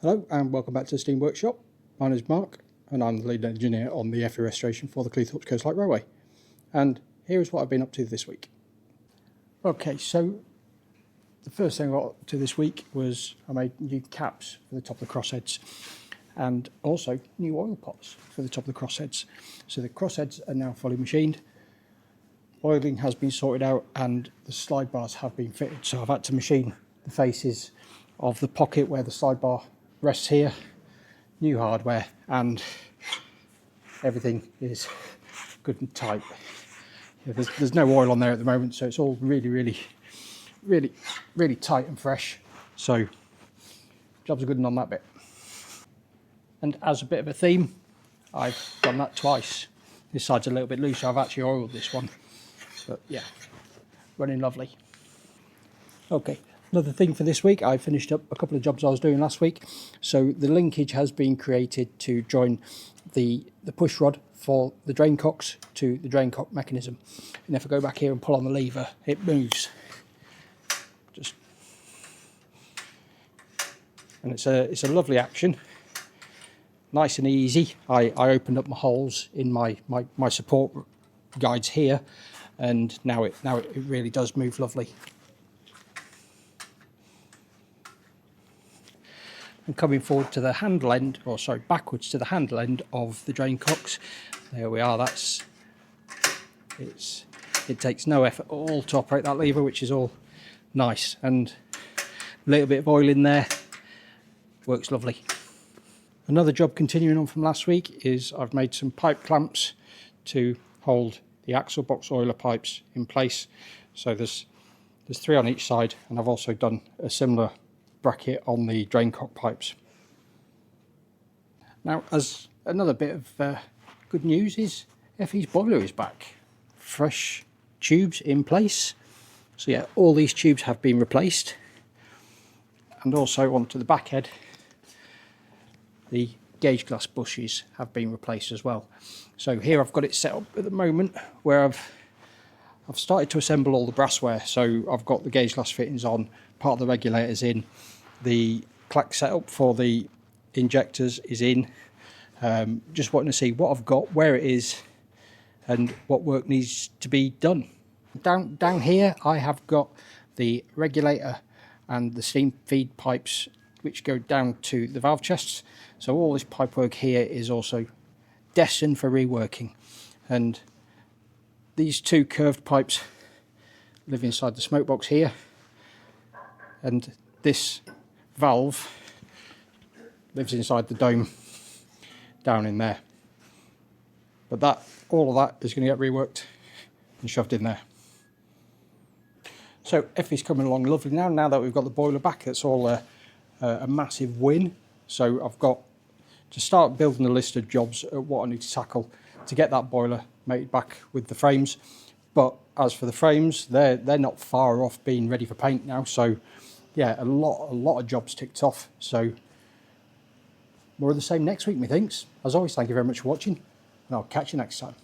Hello and welcome back to the Steam Workshop. My name is Mark and I'm the lead engineer on the Effie restoration for the Cleethorpes Coast Light Railway. And here is what I've been up to this week. Okay, so the first thing I got up to this week was I made new caps for the top of the crossheads and also new oil pots for the top of the crossheads. So the crossheads are now fully machined, oiling has been sorted out and the slide bars have been fitted. So I've had to machine the faces of the pocket where the slide bar rests here, new hardware, and everything is good and tight. Yeah, there's no oil on there at the moment, so it's all really tight and fresh. So jobs are good on that bit. And as a bit of a theme, I've done that twice. This side's a little bit loose, so I've actually oiled this one. But yeah, running lovely. Okay. Another thing for this week, I finished up a couple of jobs I was doing last week. So the linkage has been created to join the push rod for the drain cocks to the drain cock mechanism. And if I go back here and pull on the lever, it moves. And it's a lovely action, nice and easy. I opened up my holes in my support guides here, and now it really does move lovely. And coming forward to the handle end, or sorry, backwards to the handle end of the drain cocks. There we are. It takes no effort at all to operate that lever, which is all nice, and a little bit of oil in there works lovely. Another job continuing on from last week is I've made some pipe clamps to hold the axle box oiler pipes in place. So there's 3 on each side, and I've also done a similar bracket on the drain cock pipes. Now, as another bit of good news is Effie's boiler is back. Fresh tubes in place. So yeah, all these tubes have been replaced. And also onto the back head, the gauge glass bushes have been replaced as well. So here I've got it set up at the moment where I've started to assemble all the brassware. So I've got the gauge glass fittings on, part of the regulators in, the clack setup for the injectors is in. Just wanting to see what I've got, where it is, and what work needs to be done. Down here I have got the regulator and the steam feed pipes which go down to the valve chests. So all this pipe work here is also destined for reworking. And these 2 curved pipes live inside the smoke box here. And this valve lives inside the dome down in there. But all of that is going to get reworked and shoved in there. So Effie's coming along lovely now that we've got the boiler back. It's all a massive win. So I've got to start building a list of jobs at what I need to tackle to get that boiler mated back with the frames. But as for the frames, they're not far off being ready for paint now. So yeah, a lot of jobs ticked off. So more of the same next week, methinks. As always, thank you very much for watching, and I'll catch you next time.